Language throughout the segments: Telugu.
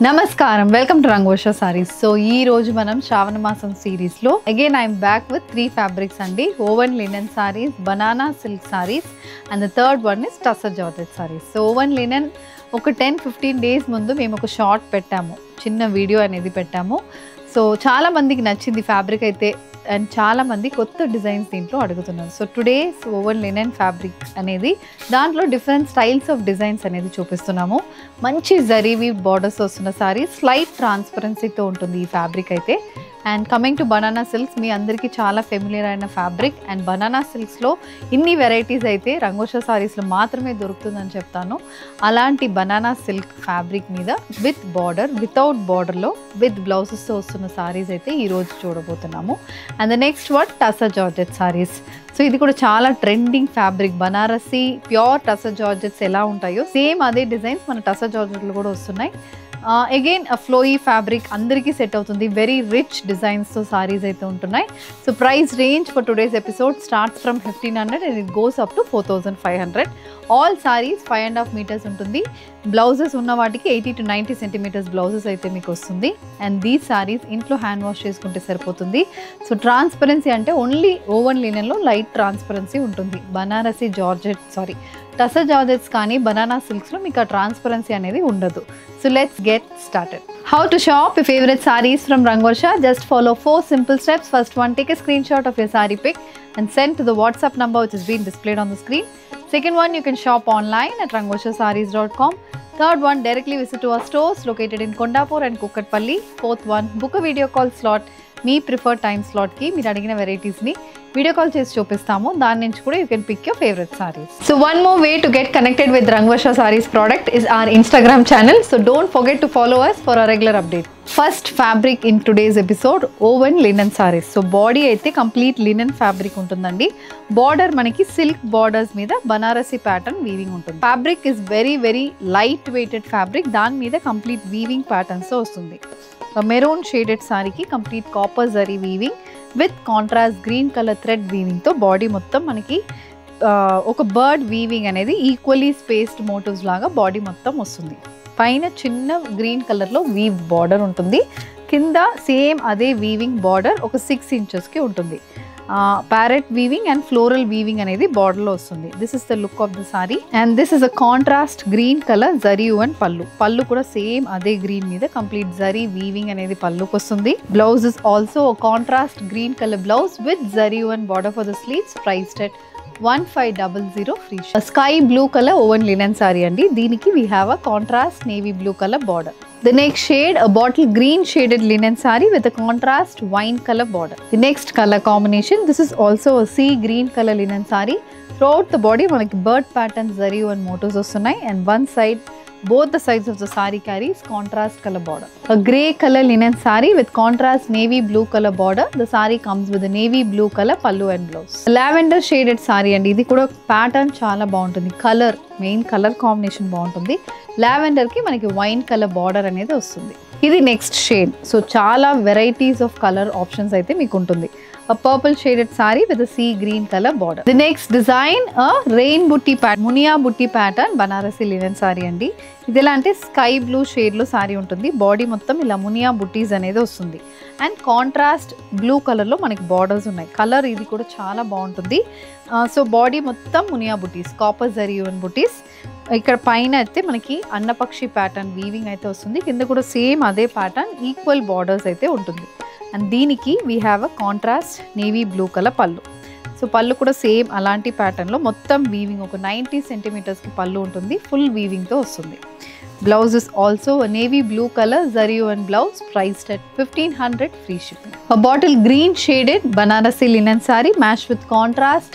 Namaskaram, welcome to Rangosha Sarees. So, ee roju manam Shravana Masam series lo again I am back with 3 fabrics andi. Woven linen sarees, banana silk sarees and the third one is tussar georgette sarees. So, woven linen ఒక 10-15 days ముందు మేము ఒక షార్ట్ పెట్టాము, చిన్న వీడియో అనేది పెట్టాము. సో చాలా మందికి నచ్చింది ఫ్యాబ్రిక్ అయితే, అండ్ చాలా మంది కొత్త డిజైన్స్ దీంట్లో అడుగుతున్నారు. So today's woven linen fabric అనేది దాంట్లో డిఫరెంట్ స్టైల్స్ ఆఫ్ డిజైన్స్ అనేది చూపిస్తున్నాము. మంచి జరీవి బార్డర్స్ వస్తున్న సారీ, స్లైట్ ట్రాన్స్పరెన్సీతో ఉంటుంది ఈ ఫ్యాబ్రిక్ అయితే. And coming to banana silks, మీ అందరికీ చాలా ఫెమిలియర్ అయిన ఫ్యాబ్రిక్. అండ్ బనానా సిల్క్స్లో ఇన్ని వెరైటీస్ అయితే రంగోషా సారీస్లో మాత్రమే దొరుకుతుందని చెప్తాను. అలాంటి బనానా సిల్క్ ఫ్యాబ్రిక్ మీద విత్ బార్డర్, వితౌట్ బార్డర్లో విత్ బ్లౌజెస్తో వస్తున్న సారీస్ అయితే ఈరోజు చూడబోతున్నాము. And the next one tussar georgette saris. So ఇది కూడా చాలా trending fabric. Banarasi pure tussar georgettes ఎలా ఉంటాయో సేమ్ అదే డిజైన్స్ మన టస్సర్ జార్జెట్లు కూడా వస్తున్నాయి. అగైన్ ఫ్లోయీ ఫ్యాబ్రిక్ అందరికీ సెట్ అవుతుంది. వెరీ రిచ్ డిజైన్స్తో సారీస్ అయితే ఉంటున్నాయి. So price range for today's episode starts from 1500 and it goes up to 4500. All saris 5.5 meters ఉంటుంది. బ్లౌజెస్ ఉన్న వాటికి 80 to 90 centimeters బ్లౌజెస్ అయితే మీకు వస్తుంది. అండ్ దీస్ సారీస్ ఇంట్లో హ్యాండ్ వాష్ చేసుకుంటే సరిపోతుంది. సో ట్రాన్స్పరెన్సీ అంటే ఓన్లీ ఓవెన్ లినెన్లో లైట్ ట్రాన్స్పరెన్సీ ఉంటుంది. బనారసి జార్జెట్ టస్సర్ జార్జెట్స్ కానీ బనానా సిల్క్స్లో మీకు ఆ ట్రాన్స్పరెన్సీ అనేది ఉండదు. So let's get started. How to shop your favorite sarees from Rangosha? Just follow 4 simple steps. First one, take a screenshot of your saree pic and send to the WhatsApp number which is being displayed on the screen. Second one, you can shop online at rangoshasarees.com. Third one, directly visit to our stores located in Kondapur and Kukatpalli. Fourth one, book a video call slot. మీ ప్రిఫర్డ్ టైమ్ స్లాట్కి మీరు అడిగిన వెరైటీస్ని వీడియో కాల్ చేసి చూపిస్తాము. దాని నుంచి కూడా you can pick your favourite saris. So one more way to get connected with Rangosha saris product is our Instagram channel. So don't forget to follow us for our regular update. First fabric in today's episode woven linen saris. So body అయితే కంప్లీట్ లినెన్ ఫ్యాబ్రిక్ ఉంటుందండి. బార్డర్ మనకి సిల్క్ బార్డర్స్ మీద బనారసి ప్యాటర్న్ వీవింగ్ ఉంటుంది. Fabric is very very light weighted fabric. దాని మీద కంప్లీట్ వీవింగ్ ప్యాటర్న్స్తో వస్తుంది. మెరూన్ షేడెడ్ సారీకి complete copper zari weaving with contrast green colour thread వీవింగ్తో బాడీ మొత్తం మనకి ఒక బర్డ్ వీవింగ్ అనేది ఈక్వల్లీ స్పేస్డ్ మోటివ్స్ లాగా బాడీ మొత్తం వస్తుంది. పైన చిన్న గ్రీన్ కలర్లో వీవ్ బార్డర్ ఉంటుంది. కింద సేమ్ అదే వీవింగ్ బార్డర్ ఒక 6 inchesకి ఉంటుంది. Parrot weaving and floral weaving అనేది బార్డర్లో వస్తుంది. This is the look of the sorry. And this is a contrast green colour zari and పళ్ళు కూడా సేమ్ అదే గ్రీన్ మీద కంప్లీట్ జరీ వీవింగ్ అనేది పళ్ళుకి వస్తుంది. Blouse is also contrast green colour blouse with zari and border for the sleeves. Priced at 1500 free ship. Sky blue color oven linen saree andi. దీనికి we have a contrast navy blue color border. The next shade, a bottle green shaded linen saree with a contrast wine color border. The next color combination, this is also a sea green color linen saree. Throughout the body మనకి bird patterns zari and motifs వస్తున్నాయి. And one side, both the sides of the saree carries contrast color border. A grey color linen saree with contrast navy blue color border. The saree comes with a navy blue color pallu and blouse. Lavender shaded saree and ఇది కూడా ప్యాటర్న్ చాలా బాగుంటుంది. కలర్ మెయిన్ కలర్ కాంబినేషన్ బాగుంటుంది. లావెండర్కి మనకి వైన్ కలర్ బార్డర్ అనేది వస్తుంది. ఇది నెక్స్ట్ షేడ్. సో చాలా వెరైటీస్ ఆఫ్ కలర్ ఆప్షన్స్ అయితే మీకు ఉంటుంది. A purple shaded saree with a sea green color border. The next design, a rain booty pattern, munia booty pattern banarasi linen saree andi. ఇది ఎలా అంటే స్కై బ్లూ షేడ్లో సారీ ఉంటుంది. బాడీ మొత్తం ఇలా మునియా బుటీస్ అనేది వస్తుంది. అండ్ కాంట్రాస్ట్ బ్లూ కలర్లో మనకి బార్డర్స్ ఉన్నాయి. కలర్ ఇది కూడా చాలా బాగుంటుంది. సో బాడీ మొత్తం మునియా బుటీస్, కాపర్ జరీ అండ్ బుటీస్. ఇక్కడ పైన అయితే మనకి అన్నపక్షి ప్యాటర్న్ వీవింగ్ అయితే వస్తుంది. కింద కూడా సేమ్ అదే ప్యాటర్న్ ఈక్వల్ బార్డర్స్ అయితే ఉంటుంది. అండ్ దీనికి we have a contrast navy blue colour పళ్ళు. సో పళ్ళు కూడా సేమ్ అలాంటి ప్యాటర్న్లో మొత్తం వీవింగ్ ఒక 90 centimetersకి పళ్ళు ఉంటుంది. ఫుల్ వీవింగ్తో వస్తుంది. Blouse is also navy blue colour zari and blouse. Priced at 1500 free shipping. A bottle green shaded Banarasi linen saree matched with contrast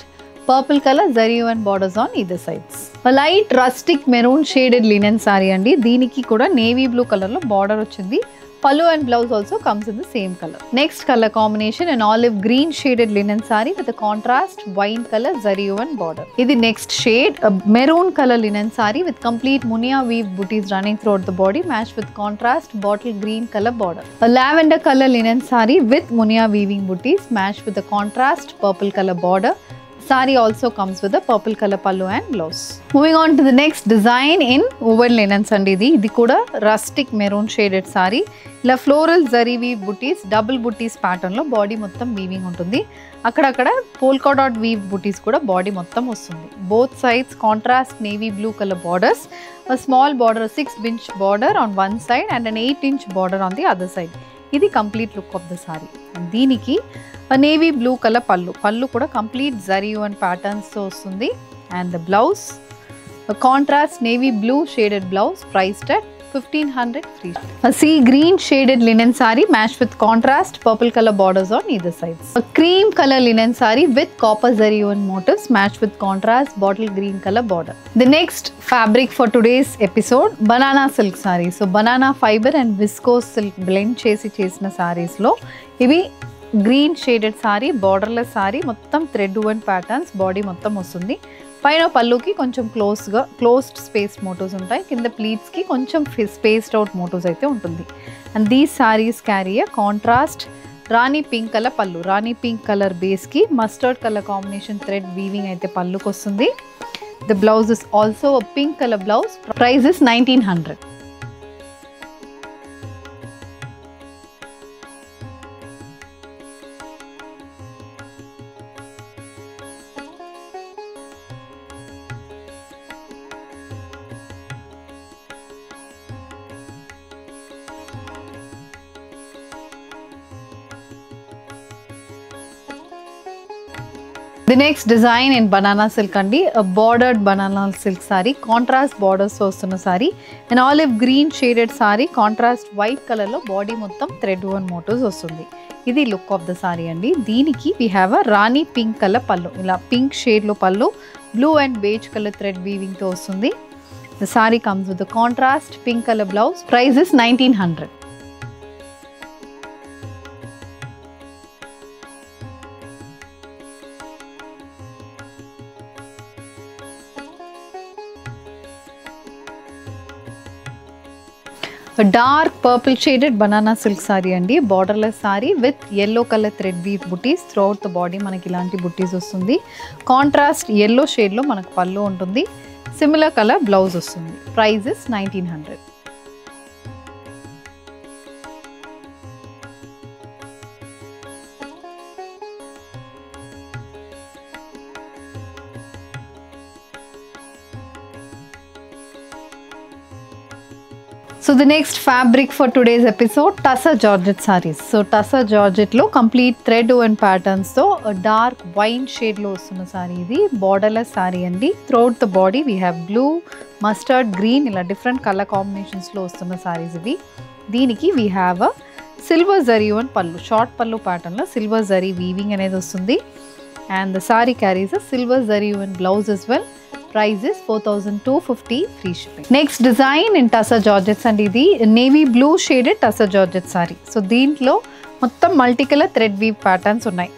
purple color zari and borders on either sides. A light rustic maroon shaded linen saree andi. దీనికి కూడా నేవీ బ్లూ కలర్లో బార్డర్ వచ్చింది. Pallu and blouse also comes in the same color. Next color combination, an olive green shaded linen saree with a contrast wine color zari and border. This next shade, a maroon color linen saree with complete munia weave booties running throughout the body matched with contrast bottle green color border. A lavender color linen saree with munia weaving booties matched with a contrast purple color border. Saree also comes with a purple color pallu and blouse. Moving on to the next design in woven linens andi. Idi kuda rustic maroon shaded saree. Ila floral zari weave booties, double booties pattern lo body mottham weaving untundi. Akkada polka dot weave booties kuda body mottham vastundi. Both sides contrast navy blue color borders. A small border, 6-inch border on one side and an 8-inch border on the other side. Idi complete look of the saree. And deeniki a navy blue color pallu kuda complete zari and patterns tho vastundi. And the blouse, a contrast navy blue shaded blouse priced at 1500 free. A sea green shaded linen saree matched with contrast purple color borders on either sides. A cream color linen saree with copper zari and motifs matched with contrast bottle green color border. The next fabric for today's episode, banana silk saree. So banana fiber and viscose silk blend chesina sarees lo ivi green shaded saree, borderless saree, మొత్తం thread woven patterns, body మొత్తం వస్తుంది. పైన పల్లుకి కొంచెం క్లోజ్డ్ స్పేస్ మోటివ్స్ ఉంటాయి, కింద ప్లీట్స్ కి కొంచెం స్పేస్డ్ అవుట్ మోటివ్స్ అయితే ఉంటుంది. And these saris carry A contrast Rani pink colour పల్లు. రాణి పింక్ కలర్ బేస్ కి mustard colour combination thread weaving అయితే పల్లుకి వస్తుంది. The blouse is also a pink colour blouse. Price is 1900. The next design in banana silk andi, a bordered banana silk saree, contrast borders vastuna saree, an olive green shaded saree, contrast white color lo body mottham thread woven motifs vastundi. Idi look of the saree andi. Deeniki we have a rani pink color pallu. Ila pink shade lo pallu, blue and beige color thread weaving tho vastundi. The saree comes with a contrast pink color blouse. Price is 1900. A dark purple shaded banana silk saree andi, borderless saree with yellow color thread weave booties throughout the body. Manaki ilanti booties vastundi. Contrast yellow shade lo manaku pallu untundi. Similar color blouse vastundi. Price is 1900. So the next fabric for today's episode, Tussar Georgette sarees. So Tussar Georgette lo complete thread woven patterns tho a dark wine shade lo vastuna saree idi, borderless saree andi. Throughout the body we have blue, mustard green ila different color combinations lo vastuna sarees ivi. Deeniki we have a silver zari woven pallu, short pallu pattern lo silver zari weaving anedi vastundi, and the saree carries a silver zari woven blouse as well. Price is 4250 free shipping. Next design in Tussar Georgette and idi navy blue shaded Tussar Georgette saree. So దీంట్లో మొత్తం multi colour thread weave patterns ఉన్నాయి.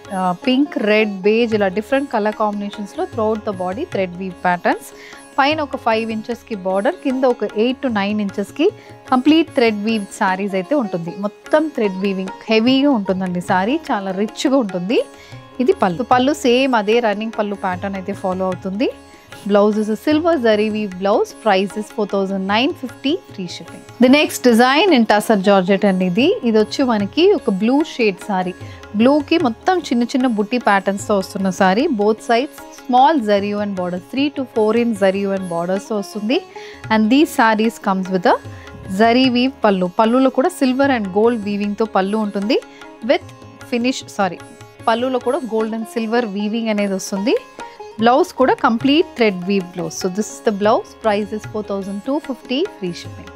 పింక్, రెడ్, బేజ్ ఇలా డిఫరెంట్ కలర్ కాంబినేషన్స్ లో throughout the body thread weave patterns. పైన ఒక 5 inches కి బార్డర్, కింద ఒక 8 to 9 inches కి కంప్లీట్ థ్రెడ్ వీవ్ సారీస్ అయితే ఉంటుంది. మొత్తం థ్రెడ్ వీవింగ్ హెవీగా ఉంటుందండి సారీ, చాలా రిచ్గా ఉంటుంది. ఇది పల్లు. పల్లు సేమ్ అదే రన్నింగ్ పల్లు ప్యాటర్న్ అయితే ఫాలో అవుతుంది. Blouse is a silver zari weave blouse. Price is 4950 free shipping. The next design in Tussar Georgette anedi idi vachi manaki oka blue shade saree. Blue ki mottam chinna chinna butti patterns tho vastunna saree. Both sides small zari and borders, 3 to 4 inch zari and borders tho vastundi. And these sarees comes with a zari weave pallu. Pallu lo kuda silver and gold weaving tho pallu untundi with pallu lo kuda gold and silver weaving anedi vastundi. Blouse kuda complete thread weave blouse. So this is the blouse. Price is 4250 free shipping.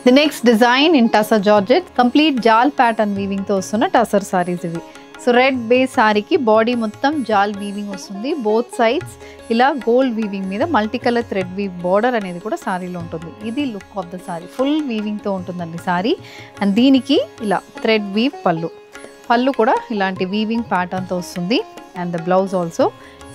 The next design in Tussar Georgette, complete jal pattern weaving tho vastuna Tussar sarees ivi. So red base saree ki body mottam jal weaving vastundi. Both sides ila gold weaving మీద multi colour thread weave border అనేది కూడా సారీలో ఉంటుంది. ఇది look of the saree, full weaving తో ఉంటుందండి సారీ. అండ్ దీనికి ఇలా థ్రెడ్ వీవ్ పల్లు కూడా ఇలాంటి వీవింగ్ ప్యాటర్న్ తో వస్తుంది. And the blouse also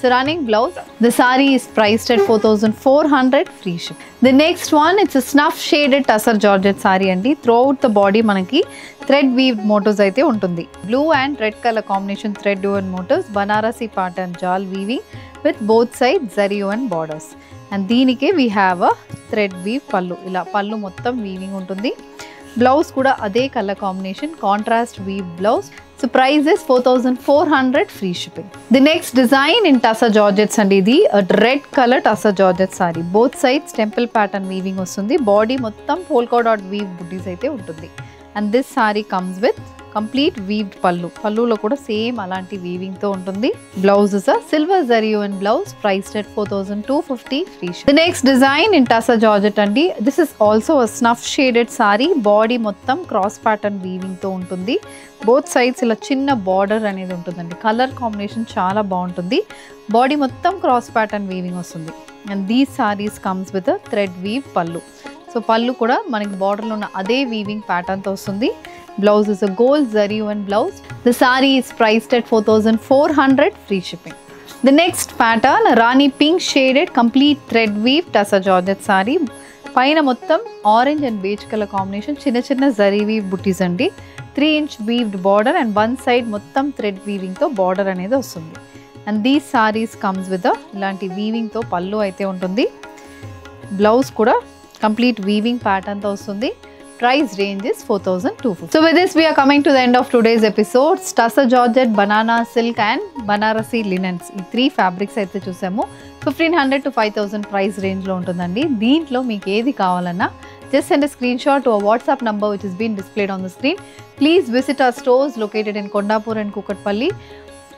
It's a running blouse. The saree is priced at 4,400 free ship. The next one, it's a snuff shaded tussar georgette saree andi. Throughout the body manaki thread weaved motifs aithe untundi. Blue and red color combination thread woven motifs, Banarasi pattern jal weaving with both sides zari woven borders. And దీనికి we have a thread weave pallu. ఇలా పళ్ళు మొత్తం వీవింగ్ ఉంటుంది. బ్లౌజ్ కూడా అదే colour combination contrast weave blouse. So price is 4,400 free shipping. The next design in tussar georgettes అండి. ఇది red colour tussar georgette saree. Both sides temple pattern weaving వస్తుంది. బాడీ మొత్తం పోల్కా డాట్ వీవ్ బుటీస్ అయితే ఉంటుంది. And this saree comes with complete weaved pallu. పళ్ళులో కూడా సేమ్ అలాంటి వీవింగ్ తో ఉంటుంది. Blouse is silver zari and blouse priced at 4,250 free ship. The next design in tussar georgette అండి. This is also snuff shaded sorry. Body మొత్తం క్రాస్ ప్యాటర్న్ వీవింగ్ తో ఉంటుంది. బోత్ సైడ్స్ ఇలా చిన్న బార్డర్ అనేది ఉంటుందండి. కలర్ కాంబినేషన్ చాలా బాగుంటుంది. బాడీ మొత్తం క్రాస్ ప్యాటర్న్ వీవింగ్ వస్తుంది. And these sarees comes with thread weave pallu. So pallu కూడా మనకి బార్డర్లో ఉన్న అదే వీవింగ్ ప్యాటర్న్తో వస్తుంది. Blouse is a gold zari woven blouse. The saree is priced at 4,400 free shipping. The next pattern, Rani pink shaded complete thread weave tussar georgette saree. పైన మొత్తం orange and beige colour combination చిన్న చిన్న జరీ వీవ్ బుటీస్ అండి. 3-inch weaved border and one side మొత్తం థ్రెడ్ వీవింగ్తో బార్డర్ అనేది వస్తుంది. And these sarees comes with ఇలాంటి వీవింగ్తో పళ్ళు అయితే ఉంటుంది. బ్లౌజ్ కూడా కంప్లీట్ వీవింగ్ ప్యాటర్న్తో వస్తుంది. Price range is 4,250. So with this we are coming to the end of today's episode. Tussar georgette, banana silk and Banarasi linens. ఈ 3 ఫ్యాబ్రిక్స్ అయితే చూసాము. 1,500 to 5,000 ప్రైస్ రేంజ్లో ఉంటుందండి. దీంట్లో మీకు ఏది కావాలన్నా just send a screenshot to a WhatsApp number which is being displayed on the screen. Please visit our stores located in Kondapur and Kukatpalli.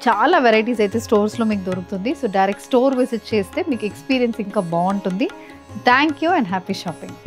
చాలా వెరైటీస్ అయితే స్టోర్స్లో మీకు దొరుకుతుంది. సో డైరెక్ట్ స్టోర్ విజిట్ చేస్తే మీకు ఎక్స్పీరియన్స్ ఇంకా బాగుంటుంది. Thank you and happy shopping.